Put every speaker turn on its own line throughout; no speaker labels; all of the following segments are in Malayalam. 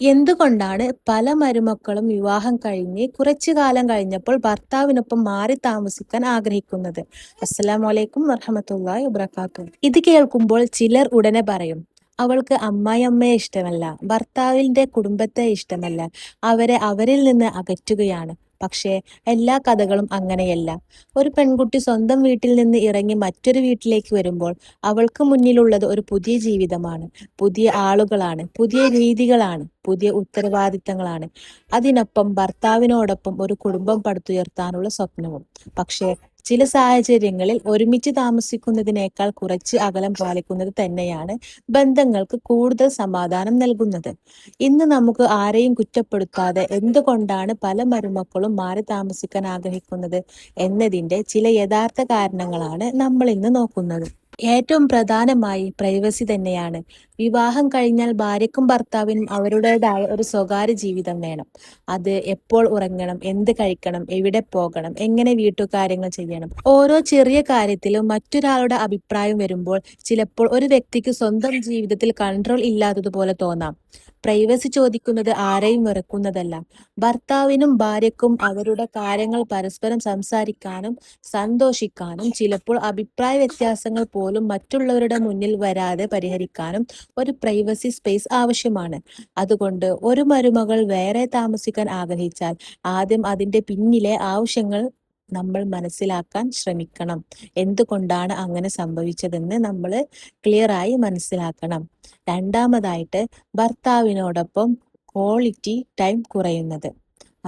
എന്തുകൊണ്ടാണ് പല മരുമക്കളും വിവാഹം കഴിഞ്ഞ് കുറച്ചു കാലം കഴിഞ്ഞപ്പോൾ ഭർത്താവിനൊപ്പം മാറി താമസിക്കാൻ ആഗ്രഹിക്കുന്നത്? അസ്സലാമു അലൈക്കും വറഹ്മത്തുള്ളാഹി വബറകാതുഹു. ഇത് കേൾക്കുമ്പോൾ ചിലർ ഉടനെ പറയും, അവൾക്ക് അമ്മായിയമ്മയെ ഇഷ്ടമല്ല, ഭർത്താവിന്റെ കുടുംബത്തെ ഇഷ്ടമല്ല, അവരെ അവരിൽ നിന്ന് അകറ്റുകയാണ്. പക്ഷേ എല്ലാ കഥകളും അങ്ങനെയല്ല. ഒരു പെൺകുട്ടി സ്വന്തം വീട്ടിൽ നിന്ന് ഇറങ്ങി മറ്റൊരു വീട്ടിലേക്ക് വരുമ്പോൾ അവൾക്ക് മുന്നിലുള്ളത് ഒരു പുതിയ ജീവിതമാണ്, പുതിയ ആളുകളാണ്, പുതിയ രീതികളാണ്, പുതിയ ഉത്തരവാദിത്തങ്ങളാണ്. അതിനൊപ്പം ഭർത്താവിനോടൊപ്പം ഒരു കുടുംബം പടുത്തുയർത്താനുള്ള സ്വപ്നവും. പക്ഷേ ചില സാഹചര്യങ്ങളിൽ ഒരുമിച്ച് താമസിക്കുന്നതിനേക്കാൾ കുറച്ച് അകലം പാലിക്കുന്നത് തന്നെയാണ് ബന്ധങ്ങൾക്ക് കൂടുതൽ സമാധാനം നൽകുന്നത്. ഇന്ന് നമുക്ക് ആരെയും കുറ്റപ്പെടുത്താതെ എന്തുകൊണ്ടാണ് പല മരുമക്കളും മാറി താമസിക്കാൻ ആഗ്രഹിക്കുന്നത് എന്നതിന്റെ ചില യഥാർത്ഥ കാരണങ്ങളാണ് നമ്മൾ ഇന്ന് നോക്കുന്നത്. ഏറ്റവും പ്രധാനമായി പ്രൈവസി തന്നെയാണ്. വിവാഹം കഴിഞ്ഞാൽ ഭാര്യയ്ക്കും ഭർത്താവിനും അവരുടേതായ ഒരു സ്വകാര്യ ജീവിതം വേണം. അത് എപ്പോൾ ഉറങ്ങണം, എന്ത് കഴിക്കണം, എവിടെ പോകണം, എങ്ങനെ വീട്ടുകാര്യങ്ങൾ ചെയ്യണം, ഓരോ ചെറിയ കാര്യത്തിലും മറ്റൊരാളുടെ അഭിപ്രായം വരുമ്പോൾ ചിലപ്പോൾ ഒരു വ്യക്തിക്ക് സ്വന്തം ജീവിതത്തിൽ കൺട്രോൾ ഇല്ലാത്തതുപോലെ തോന്നാം. പ്രൈവസി ചോദിക്കുന്നത് ആരെയും വെറുക്കുന്നതല്ല. ഭർത്താവിനും ഭാര്യയ്ക്കും അവരുടെ കാര്യങ്ങൾ പരസ്പരം സംസാരിക്കാനും സന്തോഷിക്കാനും ചിലപ്പോൾ അഭിപ്രായ വ്യത്യാസങ്ങൾ പോലും മറ്റുള്ളവരുടെ മുന്നിൽ വരാതെ പരിഹരിക്കാനും ഒരു പ്രൈവസി സ്പേസ് ആവശ്യമാണ്. അതുകൊണ്ട് ഒരു മരുമകൾ വേറെ താമസിക്കാൻ ആഗ്രഹിച്ചാൽ ആദ്യം അതിന്റെ പിന്നിലെ ആവശ്യങ്ങൾ നമ്മൾ മനസ്സിലാക്കാൻ ശ്രമിക്കണം. എന്തുകൊണ്ടാണ് അങ്ങനെ സംഭവിച്ചതെന്ന് നമ്മൾ ക്ലിയറായി മനസ്സിലാക്കണം. രണ്ടാമതായിട്ട്, ഭർത്താവിനോടൊപ്പം ക്വാളിറ്റി ടൈം കുറയുന്നത്.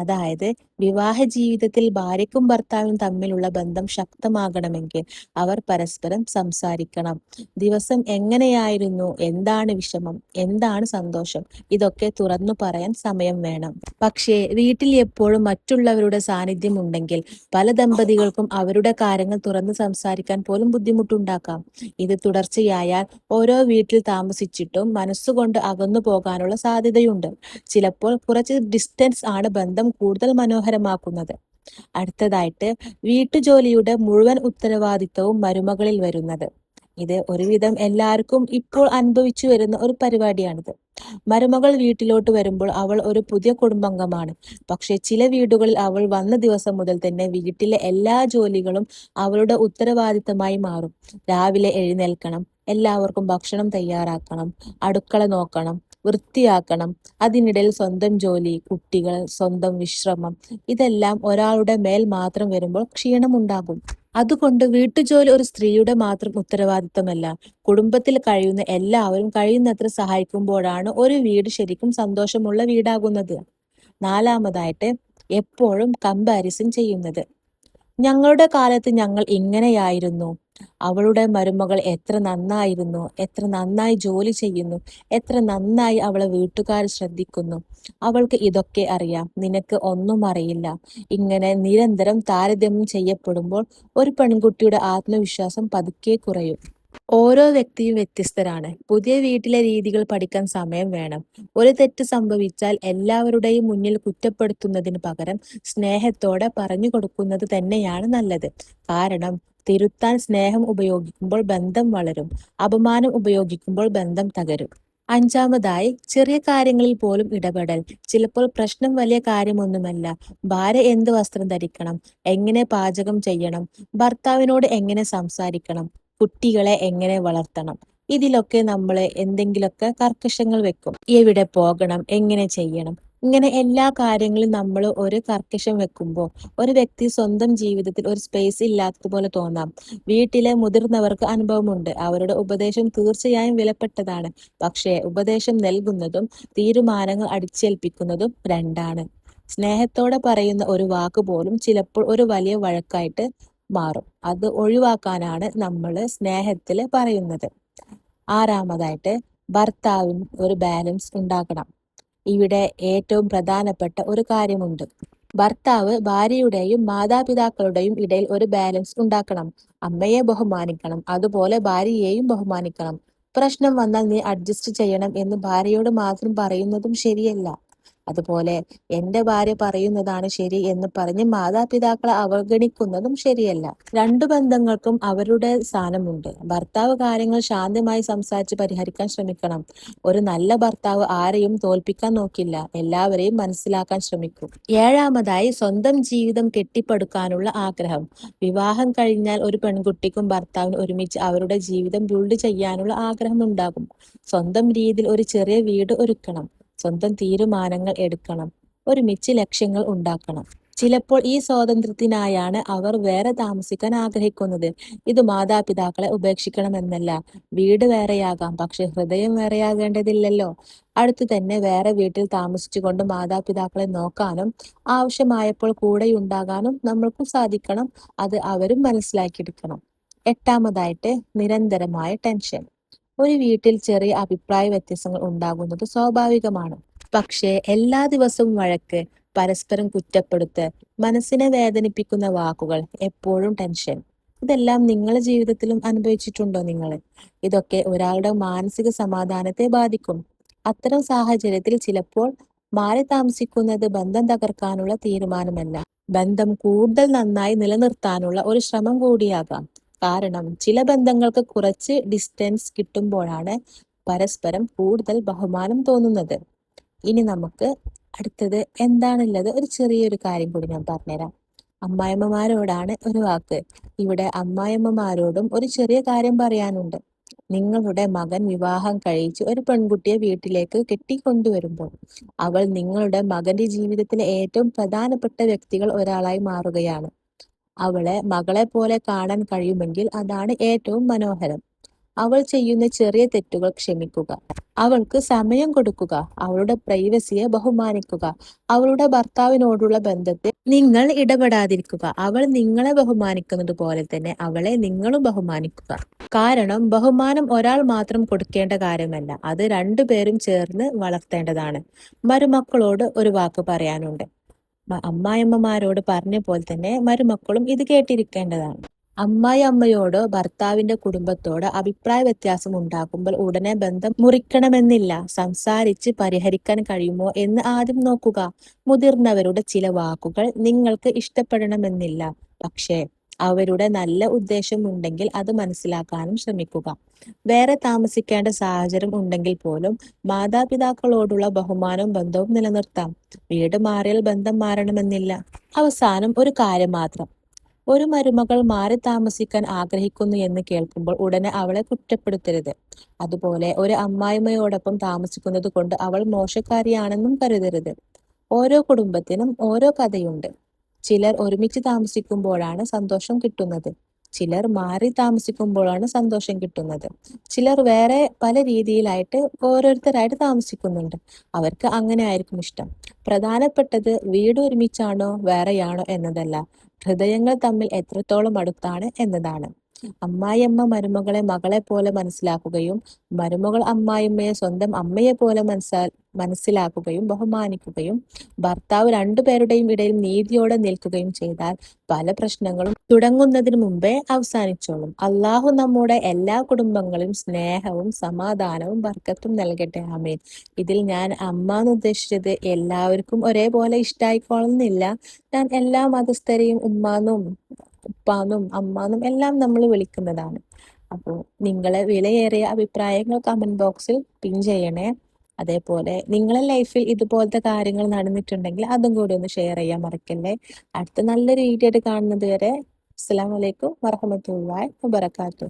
അതായത് വിവാഹ ജീവിതത്തിൽ ഭാര്യയ്ക്കും ഭർത്താവിനും തമ്മിലുള്ള ബന്ധം ശക്തമാകണമെങ്കിൽ അവർ പരസ്പരം സംസാരിക്കണം. ദിവസം എങ്ങനെയായിരുന്നു, എന്താണ് വിഷമം, എന്താണ് സന്തോഷം, ഇതൊക്കെ തുറന്നു പറയാൻ സമയം വേണം. പക്ഷേ വീട്ടിൽ എപ്പോഴും മറ്റുള്ളവരുടെ സാന്നിധ്യം ഉണ്ടെങ്കിൽ പല ദമ്പതികൾക്കും അവരുടെ കാര്യങ്ങൾ തുറന്ന് സംസാരിക്കാൻ പോലും ബുദ്ധിമുട്ടുണ്ടാക്കാം. ഇത് തുടർച്ചയായാൽ ഓരോ വീട്ടിൽ താമസിച്ചിട്ടും മനസ്സുകൊണ്ട് അകന്നു പോകാനുള്ള സാധ്യതയുണ്ട്. ചിലപ്പോൾ കുറച്ച് ഡിസ്റ്റൻസ് ആണ് ബന്ധം കൂടുതൽ മനോഹരമാക്കുന്നത്. അടുത്തതായിട്ട്, വീട്ടുജോലിയുടെ മുഴുവൻ ഉത്തരവാദിത്തവും മരുമകളിൽ വരുന്നത്. ഇത് ഒരുവിധം എല്ലാവർക്കും ഇപ്പോൾ അനുഭവിച്ചു വരുന്ന ഒരു പരിപാടിയാണിത്. മരുമകൾ വീട്ടിലോട്ട് വരുമ്പോൾ അവൾ ഒരു പുതിയ കുടുംബാംഗമാണ്. പക്ഷെ ചില വീടുകളിൽ അവൾ വന്ന ദിവസം മുതൽ തന്നെ വീട്ടിലെ എല്ലാ ജോലികളും അവളുടെ ഉത്തരവാദിത്തമായി മാറും. രാവിലെ എഴുന്നേൽക്കണം, എല്ലാവർക്കും ഭക്ഷണം തയ്യാറാക്കണം, അടുക്കള നോക്കണം, വൃത്തിയാക്കണം. അതിനിടയിൽ സ്വന്തം ജോലി, കുട്ടികൾ, സ്വന്തം വിശ്രമം, ഇതെല്ലാം ഒരാളുടെ മേൽ മാത്രം വരുമ്പോൾ ക്ഷീണമുണ്ടാകും. അതുകൊണ്ട് വീട്ടുജോലി ഒരു സ്ത്രീയുടെ മാത്രം ഉത്തരവാദിത്തമല്ല. കുടുംബത്തിൽ കഴിയുന്ന എല്ലാവരും കഴിയുന്നത്ര സഹായിക്കുമ്പോഴാണ് ഒരു വീട് ശരിക്കും സന്തോഷമുള്ള വീടാകുന്നത്. നാലാമതായിട്ട്, എപ്പോഴും കമ്പാരിസൺ ചെയ്യുന്നത്. ഞങ്ങളുടെ കാലത്ത് ഞങ്ങൾ ഇങ്ങനെയായിരുന്നു, അവളുടെ മരുമകൾ എത്ര നന്നായിരുന്നു, എത്ര നന്നായി ജോലി ചെയ്യുന്നു, എത്ര നന്നായി അവളെ വീട്ടുകാർ ശ്രദ്ധിക്കുന്നു, അവൾക്ക് ഇതൊക്കെ അറിയാം, നിനക്ക് ഒന്നും അറിയില്ല. ഇങ്ങനെ നിരന്തരം താരതമ്യം ചെയ്യപ്പെടുമ്പോൾ ഒരു പെൺകുട്ടിയുടെ ആത്മവിശ്വാസം പതുക്കെ കുറയും. ഓരോ വ്യക്തിയും വ്യത്യസ്തരാണ്. പുതിയ വീട്ടിലെ രീതികൾ പഠിക്കാൻ സമയം വേണം. ഒരു തെറ്റ് സംഭവിച്ചാൽ എല്ലാവരുടെയും മുന്നിൽ കുറ്റപ്പെടുത്തുന്നതിന് പകരം സ്നേഹത്തോടെ പറഞ്ഞു കൊടുക്കുന്നത് തന്നെയാണ് നല്ലത്. കാരണം തിരുത്താൻ സ്നേഹം ഉപയോഗിക്കുമ്പോൾ ബന്ധം വളരും, അപമാനം ഉപയോഗിക്കുമ്പോൾ ബന്ധം തകരും. അഞ്ചാമതായി, ചെറിയ കാര്യങ്ങളിൽ പോലും ഇടപെടൽ. ചിലപ്പോൾ പ്രശ്നം വലിയ കാര്യമൊന്നുമല്ല. ഭാര്യ എന്ത് വസ്ത്രം ധരിക്കണം, എങ്ങനെ പാചകം ചെയ്യണം, ഭർത്താവിനോട് എങ്ങനെ സംസാരിക്കണം, കുട്ടികളെ എങ്ങനെ വളർത്തണം, ഇതിലൊക്കെ നമ്മൾ എന്തെങ്കിലുമൊക്കെ കർക്കശങ്ങൾ വെക്കും. എവിടെ പോകണം, എങ്ങനെ ചെയ്യണം, ഇങ്ങനെ എല്ലാ കാര്യങ്ങളും നമ്മൾ ഒരു കർക്കശം വെക്കുമ്പോൾ ഒരു വ്യക്തി സ്വന്തം ജീവിതത്തിൽ ഒരു സ്പേസ് ഇല്ലാത്തതുപോലെ തോന്നാം. വീട്ടിലെ മുതിർന്നവർക്ക് അനുഭവമുണ്ട്. അവരുടെ ഉപദേശം തീർച്ചയായും വിലപ്പെട്ടതാണ്. പക്ഷേ ഉപദേശം നൽകുന്നതും തീരുമാനങ്ങൾ അടിച്ചേൽപ്പിക്കുന്നതും രണ്ടാണ്. സ്നേഹത്തോടെ പറയുന്ന ഒരു വാക്ക് പോലും ചിലപ്പോൾ ഒരു വലിയ വഴക്കായിട്ട് മാറും. അത് ഒഴിവാക്കാനാണ് നമ്മൾ സ്നേഹത്തിൽ പറയുന്നത്. ആറാമതായിട്ട്, ഭർത്താവിന് ഒരു ബാലൻസ് ഉണ്ടാക്കണം. ഇവിടെ ഏറ്റവും പ്രധാനപ്പെട്ട ഒരു കാര്യമുണ്ട്. ഭർത്താവ് ഭാര്യയുടെയും മാതാപിതാക്കളുടെയും ഇടയിൽ ഒരു ബാലൻസ് ഉണ്ടാക്കണം. അമ്മയെ ബഹുമാനിക്കണം, അതുപോലെ ഭാര്യയെയും ബഹുമാനിക്കണം. പ്രശ്നം വന്നാൽ നീ അഡ്ജസ്റ്റ് ചെയ്യണം എന്ന് ഭാര്യയോട് മാത്രം പറയുന്നതും ശരിയല്ല. അതുപോലെ എന്റെ ഭാര്യ പറയുന്നതാണ് ശരി എന്ന് പറഞ്ഞ് മാതാപിതാക്കളെ അവഗണിക്കുന്നതും ശരിയല്ല. രണ്ടു ബന്ധങ്ങൾക്കും അവരുടെ സ്ഥാനമുണ്ട്. ഭർത്താവ് കാര്യങ്ങൾ ശാന്തമായി സംസാരിച്ച് പരിഹരിക്കാൻ ശ്രമിക്കണം. ഒരു നല്ല ഭർത്താവ് ആരെയും തോൽപ്പിക്കാൻ നോക്കില്ല, എല്ലാവരെയും മനസ്സിലാക്കാൻ ശ്രമിക്കും. ഏഴാമതായി, സ്വന്തം ജീവിതം കെട്ടിപ്പടുക്കാനുള്ള ആഗ്രഹം. വിവാഹം കഴിഞ്ഞാൽ ഒരു പെൺകുട്ടിക്കും ഭർത്താവിനും ഒരുമിച്ച് അവരുടെ ജീവിതം ബിൽഡ് ചെയ്യാനുള്ള ആഗ്രഹം ഉണ്ടാകും. സ്വന്തം രീതിയിൽ ഒരു ചെറിയ വീട് ഒരുക്കണം, സ്വന്തം തീരുമാനങ്ങൾ എടുക്കണം, ഒരുമിച്ച് ലക്ഷ്യങ്ങൾ ഉണ്ടാക്കണം. ചിലപ്പോൾ ഈ സ്വാതന്ത്ര്യത്തിനായാണ് അവർ വേറെ താമസിക്കാൻ ആഗ്രഹിക്കുന്നത്. ഇത് മാതാപിതാക്കളെ ഉപേക്ഷിക്കണമെന്നല്ല. വീട് വേറെയാകാം, പക്ഷെ ഹൃദയം വേറെയാകേണ്ടതില്ലല്ലോ. അടുത്തു തന്നെ വേറെ വീട്ടിൽ താമസിച്ചുകൊണ്ട് മാതാപിതാക്കളെ നോക്കാനും ആവശ്യമായപ്പോൾ കൂടെയുണ്ടാകാനും നമ്മൾക്കും സാധിക്കണം. അത് അവരും മനസ്സിലാക്കിയെടുക്കണം. എട്ടാമതായിട്ട്, നിരന്തരമായ ടെൻഷൻ. ഒരു വീട്ടിൽ ചെറിയ അഭിപ്രായ വ്യത്യാസങ്ങൾ ഉണ്ടാകുന്നത് സ്വാഭാവികമാണ്. പക്ഷേ എല്ലാ ദിവസവും വഴക്ക്, പരസ്പരം കുറ്റപ്പെടുത്ത്, മനസ്സിനെ വേദനിപ്പിക്കുന്ന വാക്കുകൾ, എപ്പോഴും ടെൻഷൻ, ഇതെല്ലാം നിങ്ങളുടെ ജീവിതത്തിലും അനുഭവിച്ചിട്ടുണ്ടോ നിങ്ങൾ? ഇതൊക്കെ ഒരാളുടെ മാനസിക സമാധാനത്തെ ബാധിക്കും. അത്തരം സാഹചര്യത്തിൽ ചിലപ്പോൾ മാറി താമസിക്കുന്നത് ബന്ധം തകർക്കാനുള്ള തീരുമാനമല്ല, ബന്ധം കൂടുതൽ നന്നായി നിലനിർത്താനുള്ള ഒരു ശ്രമം കൂടിയാകാം. കാരണം ചില ബന്ധങ്ങൾക്ക് കുറച്ച് ഡിസ്റ്റൻസ് കിട്ടുമ്പോഴാണ് പരസ്പരം കൂടുതൽ ബഹുമാനം തോന്നുന്നത്. ഇനി നമുക്ക് അടുത്തത് എന്താണുള്ളത്, ഒരു ചെറിയൊരു കാര്യം കൂടി ഞാൻ പറഞ്ഞുതരാം. അമ്മായിമ്മമാരോടാണ് ഒരു വാക്ക്. ഇവിടെ അമ്മായിമ്മമാരോടും ഒരു ചെറിയ കാര്യം പറയാനുണ്ട്. നിങ്ങളുടെ മകൻ വിവാഹം കഴിച്ച് ഒരു പെൺകുട്ടിയെ വീട്ടിലേക്ക് കെട്ടിക്കൊണ്ടുവരുമ്പോൾ അവൾ നിങ്ങളുടെ മകന്റെ ജീവിതത്തിലെ ഏറ്റവും പ്രധാനപ്പെട്ട വ്യക്തികൾ ഒരാളായി മാറുകയാണ്. അവളെ മകളെ പോലെ കാണാൻ കഴിയുമെങ്കിൽ അതാണ് ഏറ്റവും മനോഹരം. അവൾ ചെയ്യുന്ന ചെറിയ തെറ്റുകൾ ക്ഷമിക്കുക, അവൾക്ക് സമയം കൊടുക്കുക, അവളുടെ പ്രൈവസിയെ ബഹുമാനിക്കുക. അവളുടെ ഭർത്താവിനോടുള്ള ബന്ധത്തിൽ നിങ്ങൾ ഇടപെടാതിരിക്കുക. അവൾ നിങ്ങളെ ബഹുമാനിക്കുന്നത് പോലെ തന്നെ അവളെ നിങ്ങളും ബഹുമാനിക്കുക. കാരണം ബഹുമാനം ഒരാൾ മാത്രം കൊടുക്കേണ്ട കാര്യമല്ല, അത് രണ്ടുപേരും ചേർന്ന് വളർത്തേണ്ടതാണ്. മരുമക്കളോട് ഒരു വാക്ക് പറയാനുണ്ട്. അമ്മായിയമ്മമാരോട് പറഞ്ഞ പോലെ തന്നെ മരുമക്കളും ഇത് കേട്ടിരിക്കേണ്ടതാണ്. അമ്മായി അമ്മയോടോ ഭർത്താവിന്റെ കുടുംബത്തോടോ അഭിപ്രായ വ്യത്യാസം ഉണ്ടാകുമ്പോൾ ഉടനെ ബന്ധം മുറിക്കണമെന്നില്ല. സംസാരിച്ച് പരിഹരിക്കാൻ കഴിയുമോ എന്ന് ആദ്യം നോക്കുക. മുതിർന്നവരുടെ ചില വാക്കുകൾ നിങ്ങൾക്ക് ഇഷ്ടപ്പെടണമെന്നില്ല, പക്ഷേ അവരുടെ നല്ല ഉദ്ദേശം ഉണ്ടെങ്കിൽ അത് മനസ്സിലാക്കാനും ശ്രമിക്കുക. വേറെ താമസിക്കേണ്ട സാഹചര്യം ഉണ്ടെങ്കിൽ പോലും മാതാപിതാക്കളോടുള്ള ബഹുമാനവും ബന്ധവും നിലനിർത്താം. വീട് മാറിയാൽ ബന്ധം മാറണമെന്നില്ല. അവസാനം ഒരു കാര്യം മാത്രം, ഒരു മരുമകൾ മാറി താമസിക്കാൻ ആഗ്രഹിക്കുന്നു എന്ന് കേൾക്കുമ്പോൾ ഉടനെ അവളെ കുറ്റപ്പെടുത്തരുത്. അതുപോലെ ഒരു അമ്മായിമ്മയോടൊപ്പം താമസിക്കുന്നത് കൊണ്ട് അവൾ മോശക്കാരിയാണെന്നും കരുതരുത്. ഓരോ കുടുംബത്തിനും ഓരോ കഥയുണ്ട്. ചിലർ ഒരുമിച്ച് താമസിക്കുമ്പോഴാണ് സന്തോഷം കിട്ടുന്നത്, ചിലർ മാറി താമസിക്കുമ്പോഴാണ് സന്തോഷം കിട്ടുന്നത്. ചിലർ വേറെ പല രീതിയിലായിട്ട് ഓരോരുത്തരായിട്ട് താമസിക്കുന്നുണ്ട്. അവർക്ക് അങ്ങനെ ആയിരിക്കും ഇഷ്ടം. പ്രധാനപ്പെട്ടത് വീട് ഒരുമിച്ചാണോ വേറെയാണോ എന്നതല്ല, ഹൃദയങ്ങൾ തമ്മിൽ എത്രത്തോളം അടുത്താണ് എന്നതാണ്. അമ്മായിയമ്മ മരുമകളെ മകളെ പോലെ മനസ്സിലാക്കുകയും മരുമകൾ അമ്മായിയമ്മയെ സ്വന്തം അമ്മയെ പോലെ മനസ്സിലാക്കുകയും ബഹുമാനിക്കുകയും ഭർത്താവ് രണ്ടുപേരുടെയും ഇടയിൽ നീതിയോടെ നിൽക്കുകയും ചെയ്താൽ പല പ്രശ്നങ്ങളും തുടങ്ങുന്നതിന് മുമ്പേ അവസാനിച്ചോളും. അള്ളാഹു നമ്മുടെ എല്ലാ കുടുംബങ്ങളും സ്നേഹവും സമാധാനവും ബർക്കത്തും നൽകട്ടെ. ആമീൻ. ഇതിൽ ഞാൻ അമ്മ എന്ന് ഉദ്ദേശിച്ചത് എല്ലാവർക്കും ഒരേപോലെ ഇഷ്ടായിക്കോളുന്നില്ല. ഞാൻ എല്ലാ മതസ്ഥരെയും ഉമ്മാന്നും ഉപ്പാന്നും അമ്മാന്നും എല്ലാം നമ്മൾ വിളിക്കുന്നതാണ്. അപ്പോൾ നിങ്ങളെ വിലയേറിയ അഭിപ്രായങ്ങൾ കമന്റ് ബോക്സിൽ പിൻ ചെയ്യണേ. അതേപോലെ നിങ്ങളെ ലൈഫിൽ ഇതുപോലത്തെ കാര്യങ്ങൾ നടന്നിട്ടുണ്ടെങ്കിൽ അതും കൂടി ഒന്ന് ഷെയർ ചെയ്യാൻ മറക്കല്ലേ. അടുത്ത നല്ലൊരു വീഡിയോ ആയിട്ട് കാണുന്നത് വരെ അസ്സലാമു അലൈക്കും വറഹ്മത്തുള്ളാഹി വബറകാതുഹു.